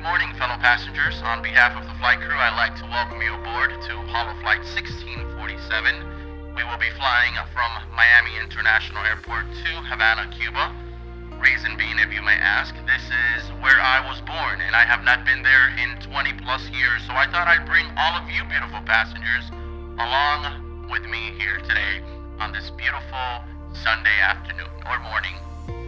Good morning, fellow passengers. On behalf of the flight crew, I'd like to welcome you aboard to Holo Flight 1647. We will be flying from Miami International Airport to Havana, Cuba. Reason being, if you may ask, this is where I was born, and I have not been there in 20 plus years, so I thought I'd bring all of you beautiful passengers along with me here today on this beautiful Sunday afternoon, or morning,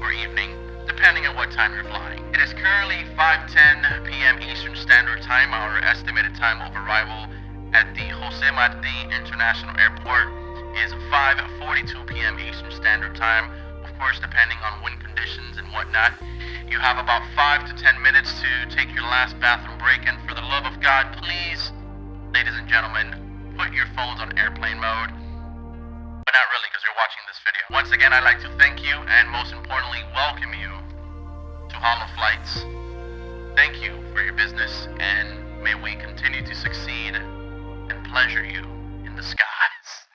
or evening, depending on what time you're flying. It is currently 5:10 p.m. Eastern Standard Time. Our estimated time of arrival at the Jose Marti International Airport is 5:42 p.m. Eastern Standard Time. Of course, depending on wind conditions and whatnot. You have about 5 to 10 minutes to take your last bathroom break, and for the love of God, please, ladies and gentlemen, put your phones on airplane mode. But not really, because you're watching this video. Once again, I'd like to thank you, and most importantly, welcome you to Holo Flights. Thank you for your business, and may we continue to succeed and pleasure you in the skies.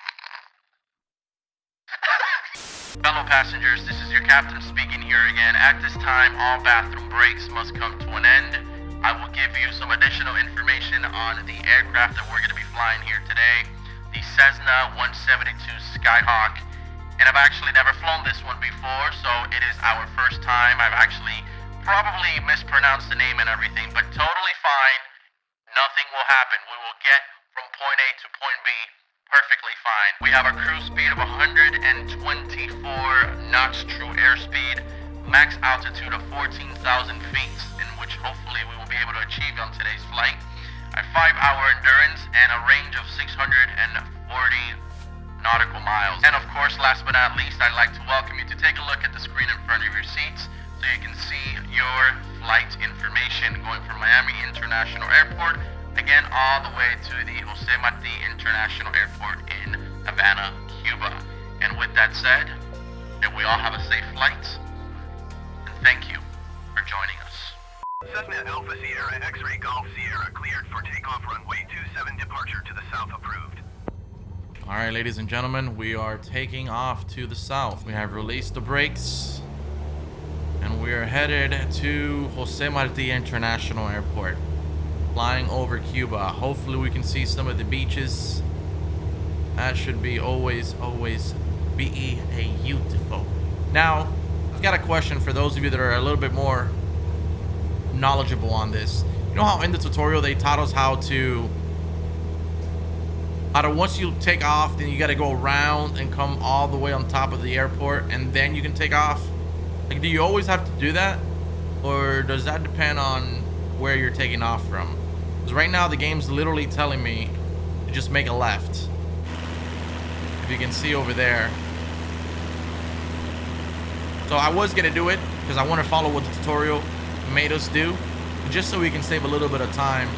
Fellow passengers, this is your captain speaking here again. At this time, all bathroom breaks must come to an end. I will give you some additional information on the aircraft that we're going to be flying here today. The Cessna 172 Skyhawk. And I've actually never flown this one before, so it is our first time. I've actually probably mispronounced the name and everything, but totally fine. Nothing will happen. We will get from point A to point B perfectly fine. We have a cruise speed of 124 knots true airspeed, max altitude of 14,000 feet, in which hopefully we will be able to achieve on today's flight. A 5-hour endurance and a range of 640 nautical miles. And of course, last but not least, I'd like to welcome you to take a look at the screen in front of your seats so you can see your flight information going from Miami International Airport, again, all the way to the Jose Marti International Airport in Havana, Cuba. And with that said, may we all have a safe flight, and thank you for joining us. Cessna Alpha Sierra X-Ray Golf Sierra cleared for takeoff runway 27 departure to the south approved. All right, ladies and gentlemen, we are taking off to the south. We have released the brakes, and we are headed to Jose Marti International Airport, flying over Cuba. Hopefully we can see some of the beaches. That should be always be a beautiful. Now, I've got a question for those of you that are a little bit more knowledgeable on this. You know how in the tutorial they taught us how to once you take off, then you got to go around and come all the way on top of the airport, and then you can take off? Like, do you always have to do that, or does that depend on where you're taking off from? Because right now the game's literally telling me to just make a left. If you can see over there. So I was gonna do it because I want to follow what the tutorial made us do, just so we can save a little bit of time.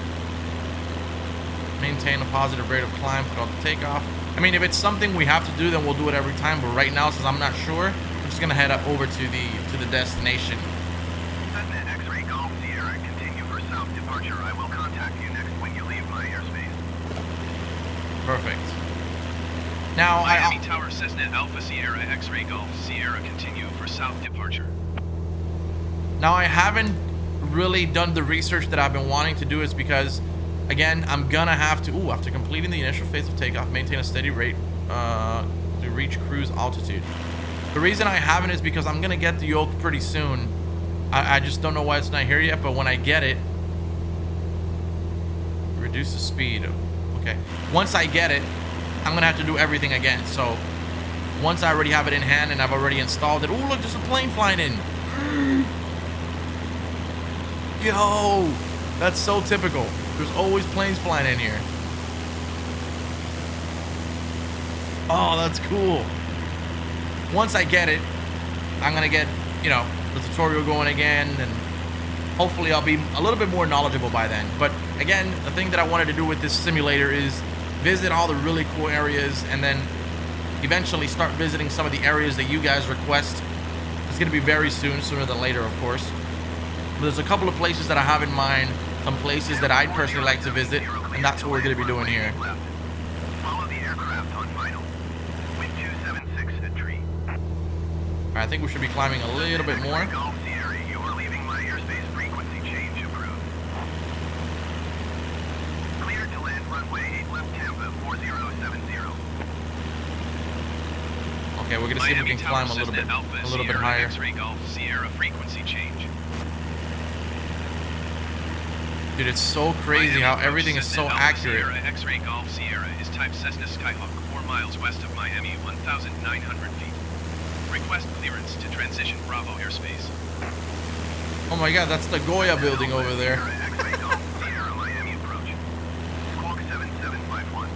Maintain a positive rate of climb throughout the takeoff. I mean, if it's something we have to do, then we'll do it every time, but right now, since I'm not sure, I'm just gonna head up over to the destination. Cessna X-Ray Golf Sierra, continue for south departure. I will contact you next when you leave my airspace. Perfect. Now, Miami Tower Cessna Alpha Sierra X-Ray Golf Sierra, continue for south departure. Now, I haven't really done the research that I've been wanting to do, is because, again, I'm gonna have to, after completing the initial phase of takeoff, maintain a steady rate to reach cruise altitude. The reason I haven't is because I'm gonna get the yoke pretty soon. I just don't know why it's not here yet, but when I get it, reduce the speed. Okay, once I get it, I'm gonna have to do everything again. So once I already have it in hand and I've already installed it, oh look, there's a plane flying in. Yo, that's so typical. There's always planes flying in here. Oh, that's cool. Once I get it, I'm gonna get, you know, the tutorial going again, and hopefully I'll be a little bit more knowledgeable by then. But again, the thing that I wanted to do with this simulator is visit all the really cool areas, and then eventually start visiting some of the areas that you guys request. It's gonna be very soon, sooner than later, of course. But there's a couple of places that I have in mind, some places that I'd personally like to visit, and that's what we're going to be doing here. Follow the aircraft on final. Wind 276 at tree. I think we should be climbing a little bit more. Golf Sierra, you are leaving my airspace. Frequency change approved. Okay, we're gonna see if we Miami can Tower, climb a little Cessna bit, Alpha, a little bit Sierra higher. X-ray Golf Sierra frequency change. Dude, it's so crazy how Miami everything is Cessna so Alpha, accurate. Sierra X-ray Golf Sierra is type Cessna Skyhawk, 4 miles west of Miami, 1,900 feet. Request clearance to transition Bravo airspace. Oh my God, that's the Goya building over there. Sierra X-ray Golf Sierra Miami approach. Squawk 7751.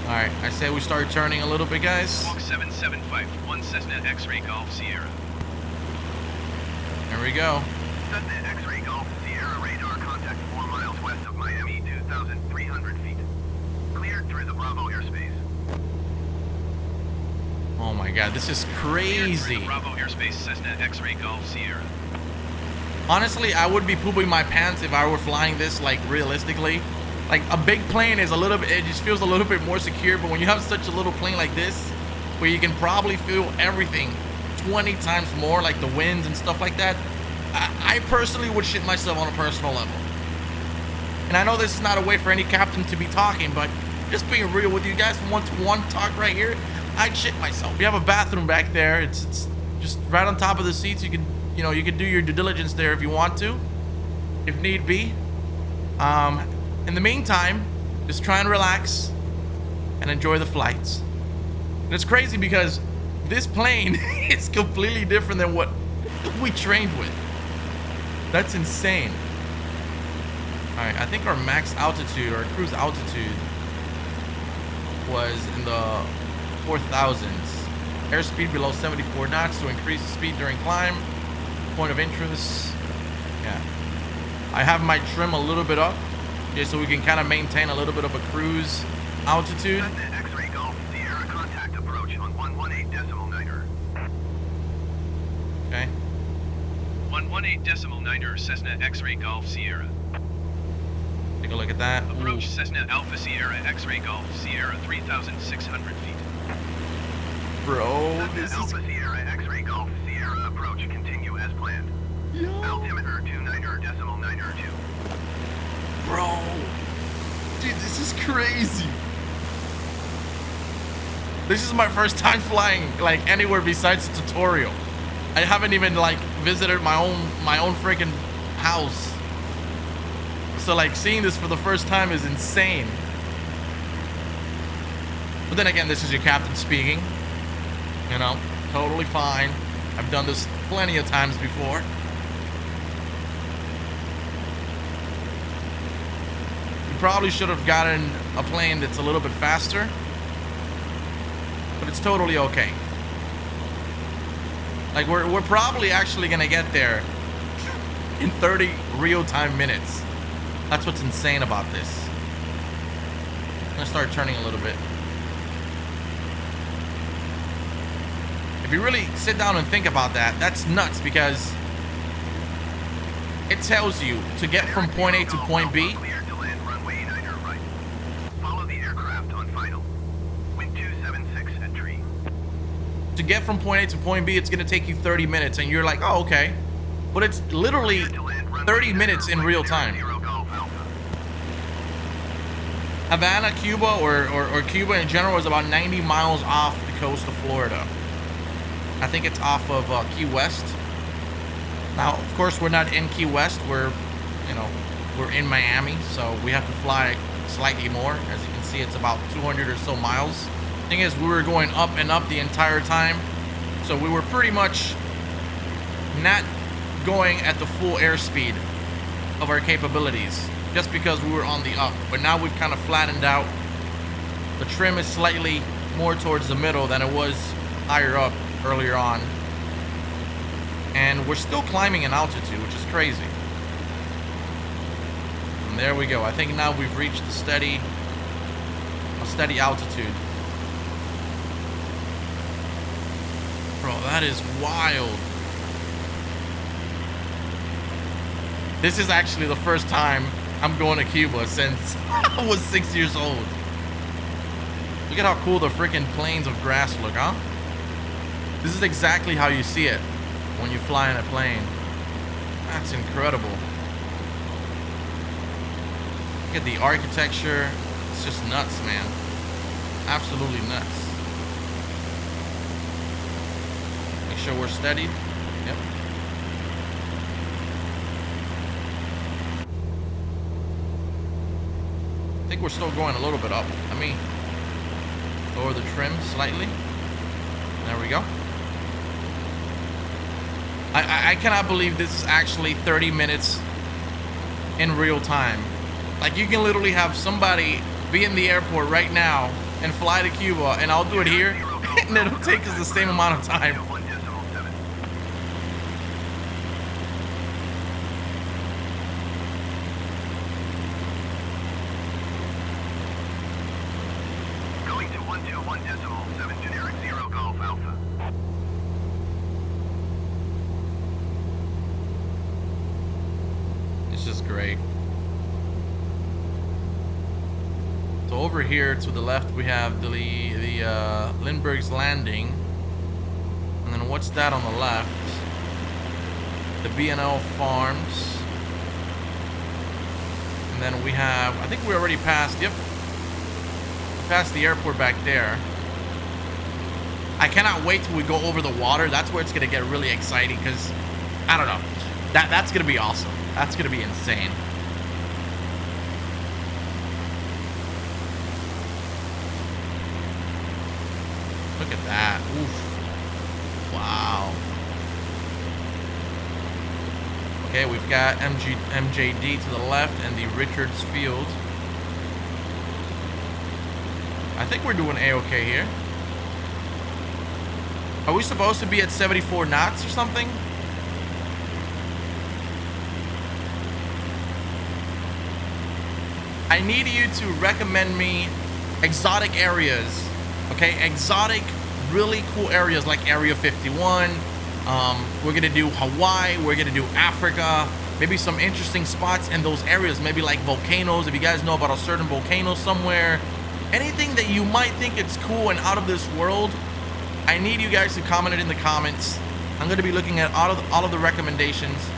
All right, I say we start turning a little bit, guys. Squawk 7751 Cessna X-ray Golf Sierra. There we go. Cessna X-ray Golf Sierra radar contact 4 miles west of Miami, 2,300 feet. Cleared through the Bravo airspace. Oh my God, this is Cleared through crazy. the Bravo airspace Cessna X-ray Golf Sierra. Honestly, I would be pooping my pants if I were flying this, like, realistically. Like, a big plane is a little bit, it just feels a little bit more secure, but when you have such a little plane like this, where you can probably feel everything 20 times more, like the winds and stuff like that, I personally would shit myself on a personal level. And I know this is not a way for any captain to be talking, but just being real with you guys, one-to-one talk right here, I'd shit myself. We have a bathroom back there. It's just right on top of the seats. You can, you know, you can do your due diligence there if you want to, if need be. In the meantime, just try and relax and enjoy the flights. And it's crazy because this plane is completely different than what we trained with. That's insane. All right, I think our max altitude, our cruise altitude, was in the 4,000s. Airspeed below 74 knots to increase the speed during climb. Point of interest. Yeah. I have my trim a little bit up, just so we can kind of maintain a little bit of a cruise altitude. Cessna X-ray Golf Sierra contact approach on 118.9er. Okay. 118.9er Cessna X-ray Golf Sierra. Take a look at that. Approach Ooh. Cessna Alpha Sierra X-ray Golf Sierra 3,600 feet. Bro, Cessna this is... Alpha Sierra X-ray Golf Sierra approach continue as planned. Altimeter 29.9er2. Bro. Dude, this is crazy. This is my first time flying, like, anywhere besides the tutorial. I haven't even, like, visited my own freaking house. So, like, seeing this for the first time is insane. But then again, this is your captain speaking. You know, totally fine. I've done this plenty of times before. We probably should have gotten a plane that's a little bit faster, but it's totally okay. Like, we're probably actually gonna get there in 30 real-time minutes. That's what's insane about this. I'm gonna start turning a little bit. If you really sit down and think about that, that's nuts, because it tells you to get from point A to point B. Cleared to land runway 9er right. Follow the aircraft on final. Wind 276 at tree. To get from point A to point B, it's gonna take you 30 minutes, and you're like, oh, okay. But it's literally Cleared to land runway 30 9er minutes in right, real time. 0 Golf Alpha. Havana, Cuba, or Cuba in general is about 90 miles off the coast of Florida. I think it's off of Key West. Now, of course, we're not in Key West. We're in Miami, so we have to fly slightly more. As you can see, it's about 200 or so miles. Thing is, we were going up and up the entire time, so we were pretty much not going at the full airspeed of our capabilities, just because we were on the up. But now we've kind of flattened out. The trim is slightly more towards the middle than it was higher up earlier on. And we're still climbing in altitude, which is crazy. And there we go. I think now we've reached a steady altitude. Bro, that is wild. This is actually the first time I'm going to Cuba since I was 6 years old. Look at how cool the freaking plains of grass look, huh? This is exactly how you see it when you fly in a plane. That's incredible. Look at the architecture. It's just nuts, man. Absolutely nuts. Make sure we're steady. Yep. I think we're still going a little bit up. Let me lower the trim slightly. There we go. I cannot believe this is actually 30 minutes in real time. Like, you can literally have somebody be in the airport right now and fly to Cuba, and I'll do it here, and it'll take us the same amount of time. Going to 121.7 generic 0 Golf Alpha. It's just great. So over here to the left we have the Lindbergh's Landing, and then what's that on the left? The B&L Farms, and then we have, I think we already passed. Yep, past the airport back there. I cannot wait till we go over the water. That's where it's gonna get really exciting, because I don't know, that's gonna be awesome. That's gonna be insane. Look at that. Oof. Wow. Okay, we've got MJD to the left and the Richards Field. I think we're doing A-okay here. Are we supposed to be at 74 knots or something? I need you to recommend me exotic areas. Okay, exotic, really cool areas like Area 51. We're gonna do Hawaii. We're gonna do Africa. Maybe some interesting spots in those areas. Maybe like volcanoes. If you guys know about a certain volcano somewhere, anything that you might think it's cool and out of this world, I need you guys to comment it in the comments. I'm gonna be looking at all of the recommendations,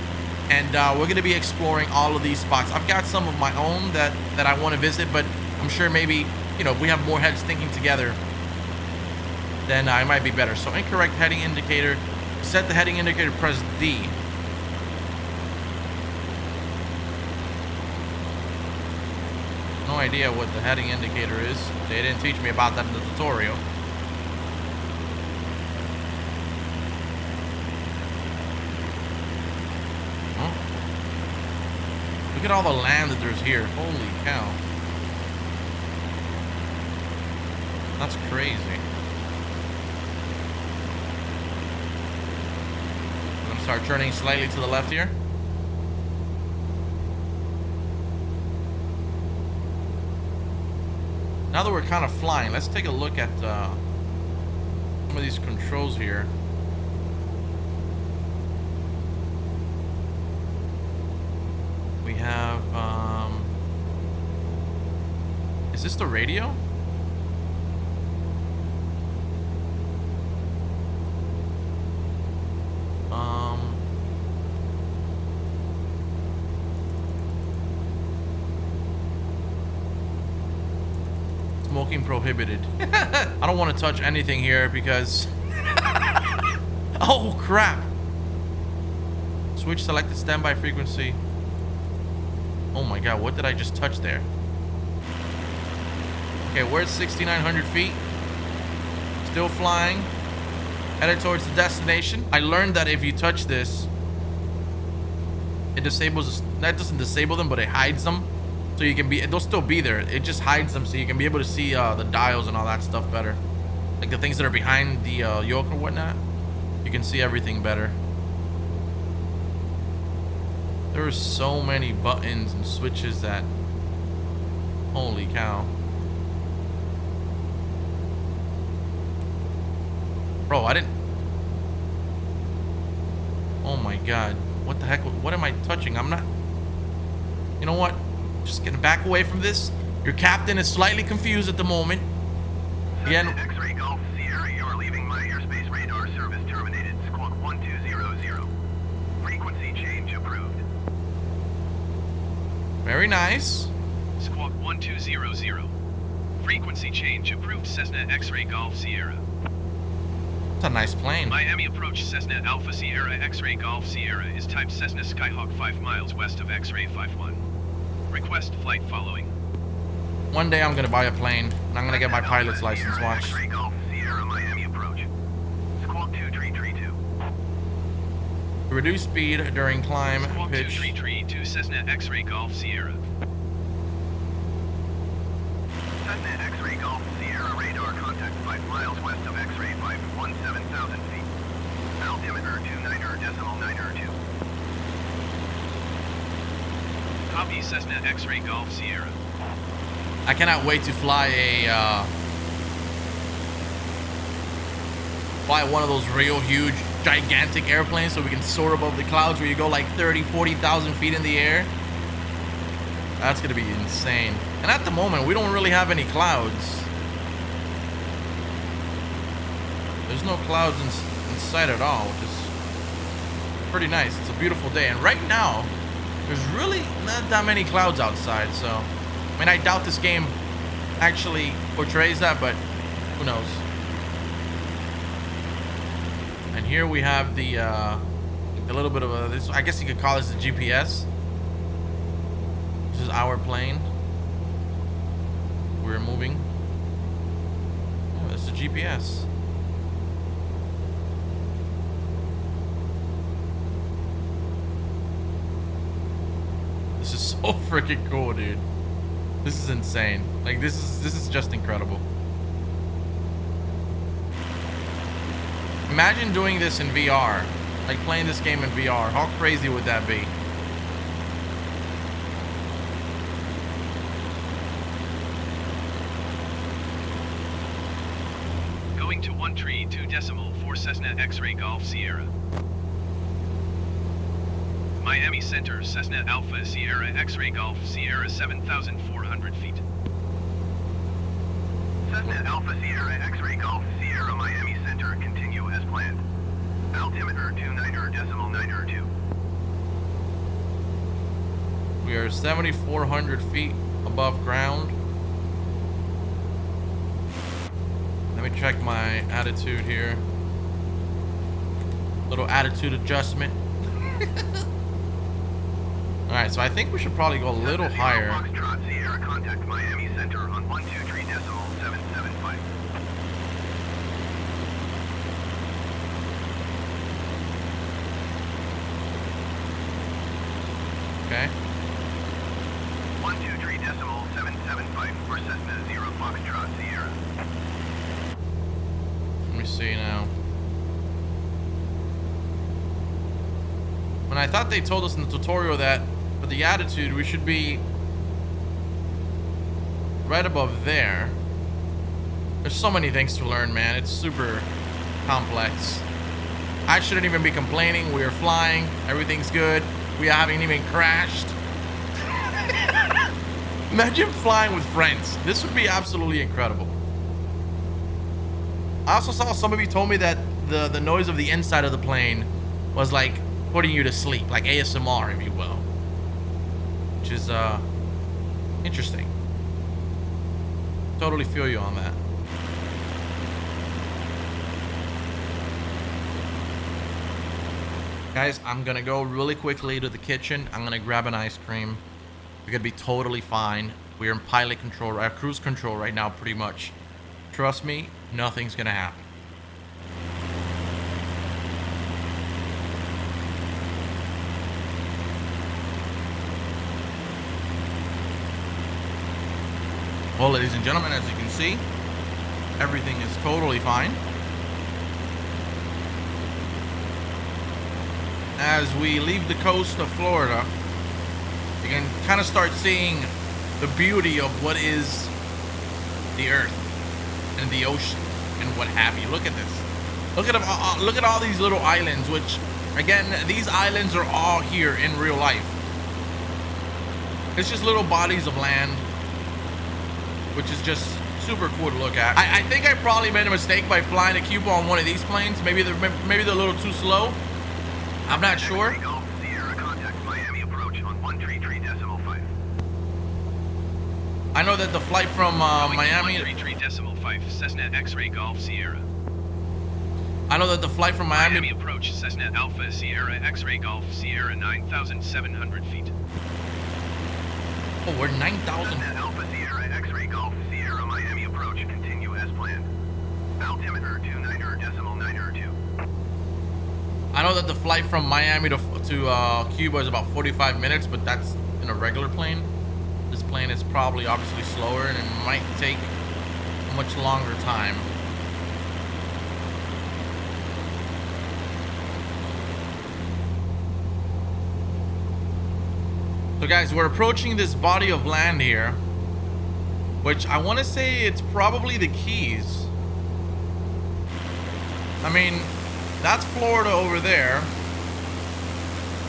and we're gonna be exploring all of these spots. I've got some of my own that I want to visit, but I'm sure maybe, you know, if we have more heads thinking together, then I might be better. So incorrect heading indicator. Set the heading indicator, press D. No idea what the heading indicator is. They didn't teach me about that in the tutorial. Huh? Look at all the land that there's here. Holy cow. That's crazy. Start turning slightly to the left here. Now that we're kind of flying, let's take a look at some of these controls here. We have, is this the radio? Smoking prohibited. I don't want to touch anything here because oh crap. Switch selected standby frequency. Oh my god, what did I just touch there? Okay, we're at 6,900 feet. Still flying. Headed towards the destination. I learned that if you touch this, it disables, that doesn't disable them, but it hides them. So you can be, they'll still be there. It just hides them so you can be able to see the dials and all that stuff better. Like the things that are behind the yoke or whatnot. You can see everything better. There are so many buttons and switches that, holy cow. Bro, I didn't, oh my god. What the heck, what am I touching? I'm not, you know what? Just gonna back away from this. Your captain is slightly confused at the moment. Again, X-ray Golf Sierra, you are leaving my airspace radar service terminated. Squawk 1200. Frequency change approved. very nice. Squawk 1200. Frequency change approved, Cessna X-ray Golf Sierra. a nice plane. Miami approach Cessna Alpha Sierra X-Ray Golf Sierra is type Cessna Skyhawk 5 miles west of X-Ray 51. Request flight following. One day I'm gonna buy a plane and I'm gonna get my Cessna pilot's Alpha license. Sierra Watch. X-Ray Golf Sierra Miami approach. Squawk 2332. Reduce speed during climb. Squawk Pitch. 2332 Cessna X-Ray Golf Sierra. Cessna X-Ray Golf Sierra radar contact 5 miles west of X-Ray 517,000 feet. Altimeter 29.902. Copy Cessna X-Ray Golf Sierra. I cannot wait to fly one of those real huge, gigantic airplanes so we can soar above the clouds where you go like 30, 40,000 feet in the air. That's gonna be insane. And at the moment, we don't really have any clouds. There's no clouds in sight at all, which is pretty nice. It's a beautiful day. And right now, there's really not that many clouds outside, so I mean, I doubt this game actually portrays that, but who knows. And here we have the little bit of this, I guess you could call this the GPS. This is our plane. We're moving. Oh, this is the GPS. This is so freaking cool, dude. This is insane. Like this is just incredible. Imagine doing this in VR. Like playing this game in VR. How crazy would that be? Going to 132.4 Cessna X-Ray Golf Sierra. Miami Center, Cessna Alpha Sierra X-Ray Golf Sierra 7,400 feet. Cessna Alpha Sierra X-Ray Golf Sierra Miami Center continue as planned. Altimeter 29.902. We are 7,400 feet above ground. Let me check my attitude here. Little attitude adjustment. Alright, so I think we should probably go a little higher. Foxtrot Sierra contact Miami Center on 123.775. Okay. 123.775 for Cessna 0 Foxtrot Sierra. Let me see now. When I thought they told us in the tutorial that for the attitude we should be right above there. There's so many things to learn, man. It's super complex. I shouldn't even be complaining. We are flying. Everything's good. We haven't even crashed. Imagine flying with friends. This would be absolutely incredible. I also saw some of you told me that the noise of the inside of the plane was like putting you to sleep, like ASMR, if you will. Which is interesting. Totally feel you on that. Guys, I'm gonna go really quickly to the kitchen. I'm gonna grab an ice cream. We're gonna be totally fine. We're in pilot control, cruise control right now, pretty much. Trust me, nothing's gonna happen. Well, ladies and gentlemen, as you can see, everything is totally fine. As we leave the coast of Florida, you can kind of start seeing the beauty of what is the earth and the ocean and what have you. Look at this. Look at all these little islands, which, again, these islands are all here in real life. It's just little bodies of land, which is just super cool to look at. I think I probably made a mistake by flying to Cuba on one of these planes. Maybe they're a little too slow. I'm not sure. Golf Sierra contact Miami approach on 133.5. I know that the flight from Miami. 133.5 Cessna X-Ray Golf Sierra. I know that the flight from Miami Miami. approach Cessna Alpha Sierra X-Ray Golf Sierra 9,700 feet. Oh, we're 9,000. Cessna Alpha Sierra X-ray Golf Sierra Miami approach. Continue as planned. Altimeter 29.902. I know that the flight from Miami to Cuba is about 45 minutes, but that's in a regular plane. This plane is probably obviously slower, and it might take a much longer time. So guys, we're approaching this body of land here, which I want to say it's probably the Keys. I mean, that's Florida over there,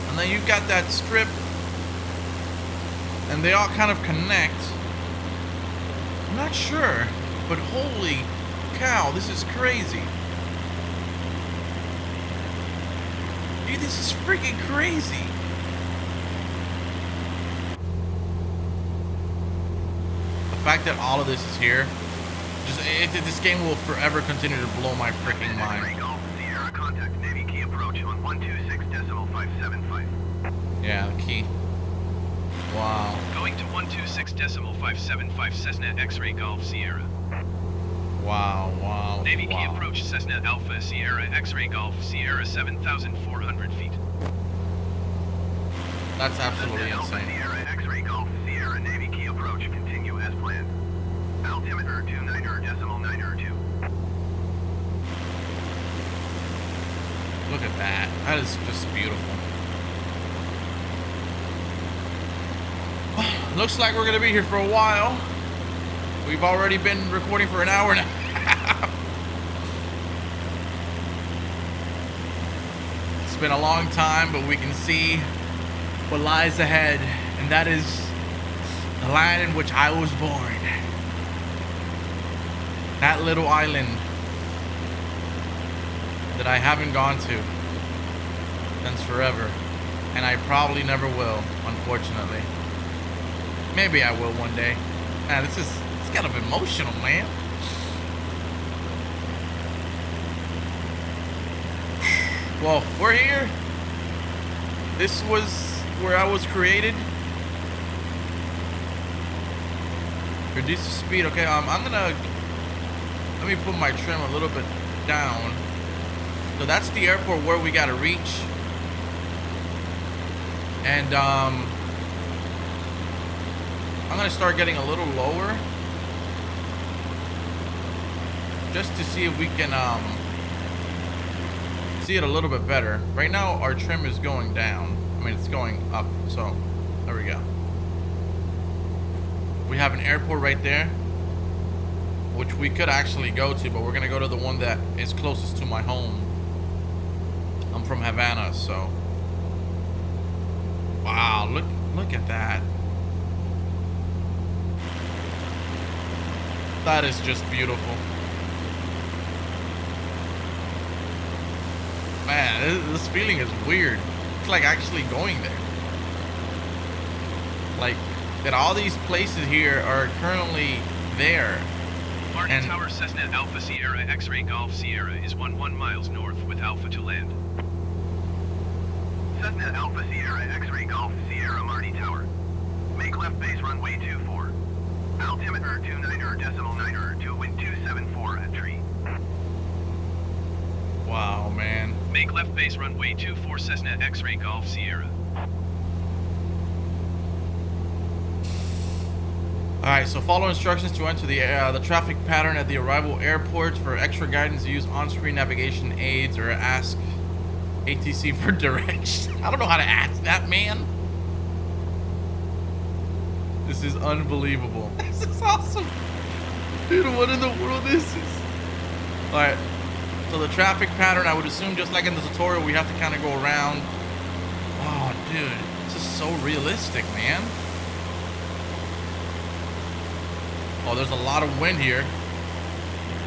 and then you've got that strip, and they all kind of connect. I'm not sure, but holy cow, this is crazy. Dude, this is freaking crazy. The fact that all of this is here, this game will forever continue to blow my freaking mind. X-ray Golf Sierra contact Navy key approach on 126.575. Yeah, the key. Wow. Going to 126.575 Cessna X-Ray Golf Sierra. Wow, wow. Navy key wow. approach Cessna Alpha Sierra X-Ray Golf Sierra 7,400 feet. That's absolutely Cessna Alpha insane. Sierra X-ray Golf Sierra Navy key approach. Continue as planned. Altimeter 29.902. Look at that. That is just beautiful. Looks like we're gonna be here for a while. We've already been recording for an hour now. It's been a long time, but we can see what lies ahead, and that is the land in which I was born. That little island that I haven't gone to since forever, and I probably never will, unfortunately. Maybe I will one day. Man, it's kind of emotional, man. Well, we're here. This was where I was created. Reduce the speed. Okay, I'm gonna let me put my trim a little bit down. So that's the airport where we gotta reach. And I'm gonna start getting a little lower, just to see if we can see it a little bit better. Right now our trim is going down. I mean, it's going up. So there we go. We have an airport right there, which we could actually go to, but we're gonna go to the one that is closest to my home. I'm from Havana, so wow, look at that. That is just beautiful. Man, this feeling is weird. It's like actually going there. Like that all these places here are currently there. Martin And- Tower Cessna Alpha Sierra X-Ray Golf Sierra is 11 miles north with Alpha to land. Cessna Alpha Sierra X-ray Golf Sierra Marty Tower. Make left base runway 24. Altimeter 29.902 wind 274 at tree. Wow, man. Make left base runway 24 Cessna X-Ray Golf Sierra. Alright, so follow instructions to enter the traffic pattern at the arrival airports. For extra guidance, use on-screen navigation aids or ask ATC for directions. I don't know how to ask that, man. This is unbelievable. This is awesome. Dude, what in the world is this? Alright, so the traffic pattern, I would assume just like in the tutorial, we have to kind of go around. Oh, dude, this is so realistic, man. Oh, there's a lot of wind here.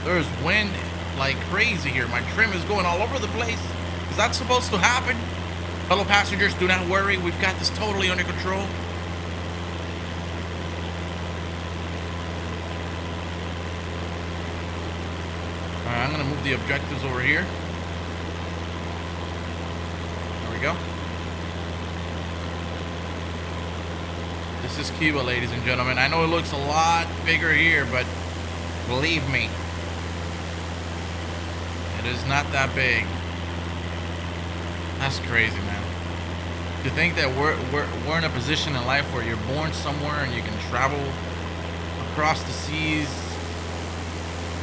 There's wind like crazy here. My trim is going all over the place. Is that supposed to happen? Fellow passengers, do not worry. We've got this totally under control. Alright, I'm gonna move the objectives over here. go. This is Cuba, ladies and gentlemen. I know it looks a lot bigger here, but believe me, it is not that big. That's crazy, man. To think that we're in a position in life where you're born somewhere and you can travel across the seas,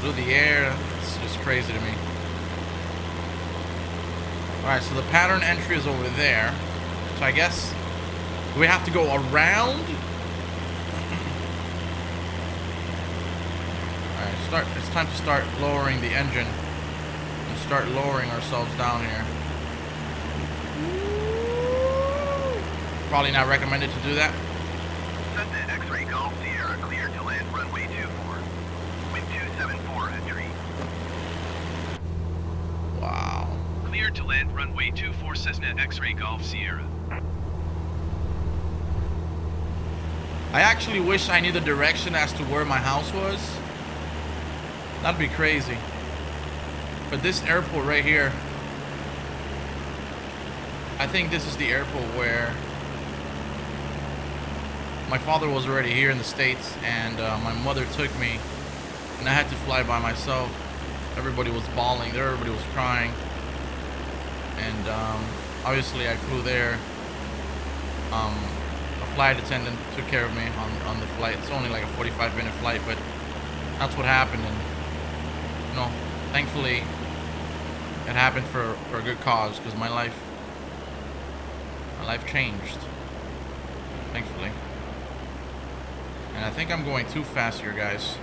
through the air, it's just crazy to me. Alright, so the pattern entry is over there. So I guess we have to go around. Alright, it's time to start lowering the engine and start lowering ourselves down here. Probably not recommended to do that. Cessna X-Ray Golf Sierra cleared to land runway 24. Wind 274 entry. Wow. Cleared to land runway 24 Cessna X-Ray Golf Sierra. I actually wish I knew the direction as to where my house was. That'd be crazy. But this airport right here, I think this is the airport where my father was already here in the States, and my mother took me, and I had to fly by myself. Everybody was bawling there, everybody was crying, and obviously I flew there. A flight attendant took care of me on the flight. It's only like a 45-minute flight, but that's what happened, and you know, thankfully it happened for a good cause, because my life changed, thankfully. And I think I'm going too fast here, guys.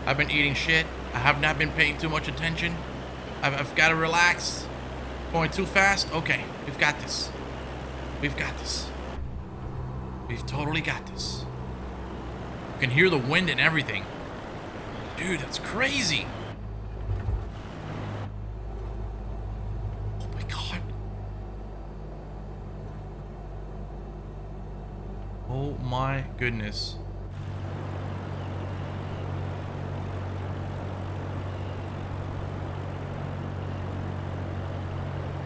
I've been eating shit. I have not been paying too much attention. I've got to relax. Going too fast? Okay, we've got this. We've got this. We've totally got this. You can hear the wind and everything. Dude, that's crazy. Oh my God. Oh my goodness.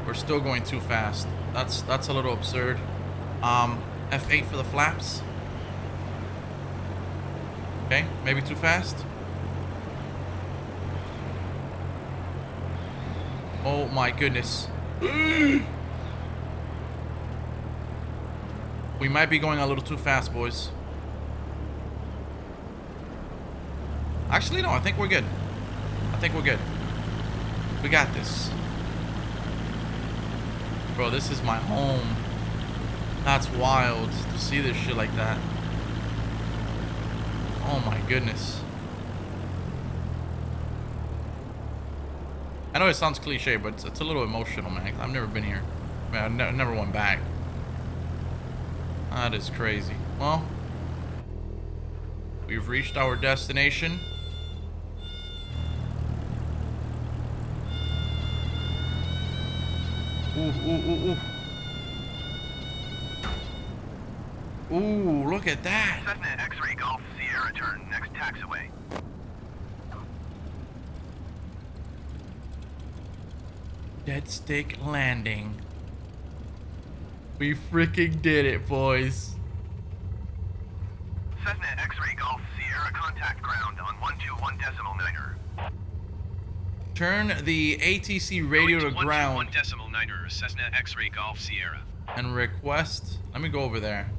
We're still going too fast. That's a little absurd. F8 for the flaps. Okay, maybe too fast. Oh my goodness. We might be going a little too fast, boys. Actually, no, I think we're good. I think we're good. We got this. Bro, this is my home. That's wild to see this shit like that. Oh my goodness. I know it sounds cliche, but it's a little emotional, man. I've never been here. Man, I never went back. That is crazy. Well, we've reached our destination. Ooh. Ooh, look at that. Cessna X-Ray Golf Sierra turn next taxiway. Dead stick landing. We freaking did it, boys. Cessna X-Ray Golf Sierra contact ground on 121.9er. Turn the ATC radio to ground 121.9er Cessna X-Ray Golf Sierra. and request. Let me go over there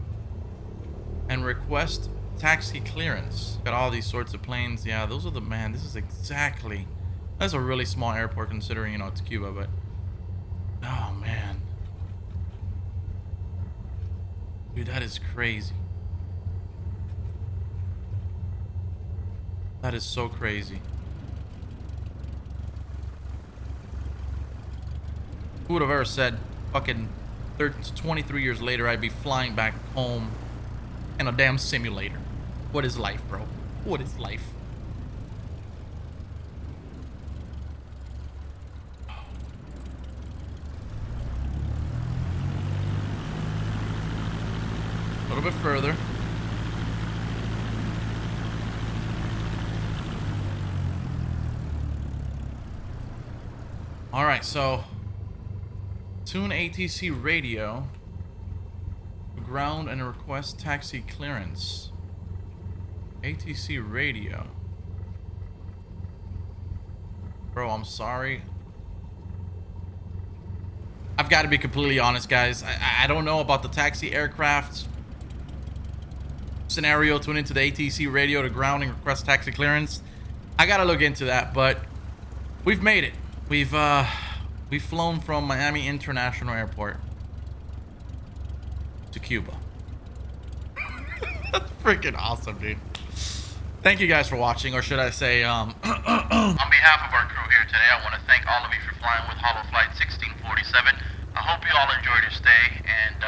and request taxi clearance. Got all these sorts of planes. Yeah, those are the man. This is exactly. That's a really small airport considering, you know, it's Cuba, but oh man, dude, that is crazy. That is so crazy. Who would have ever said fucking 23 years later I'd be flying back home in a damn simulator? What is life, bro? What is life? A little bit further. All right, so Tune ATC radio. Ground and request taxi clearance. ATC radio. Bro, I'm sorry. I've got to be completely honest, guys. I don't know about the taxi aircraft scenario. Tune into the ATC radio to ground and request taxi clearance. I got to look into that, but we've made it. We've flown from Miami International Airport to Cuba. That's freaking awesome, dude. Thank you guys for watching, or should I say, On behalf of our crew here today, I want to thank all of you for flying with Hollow Flight 1647. I hope you all enjoyed your stay, and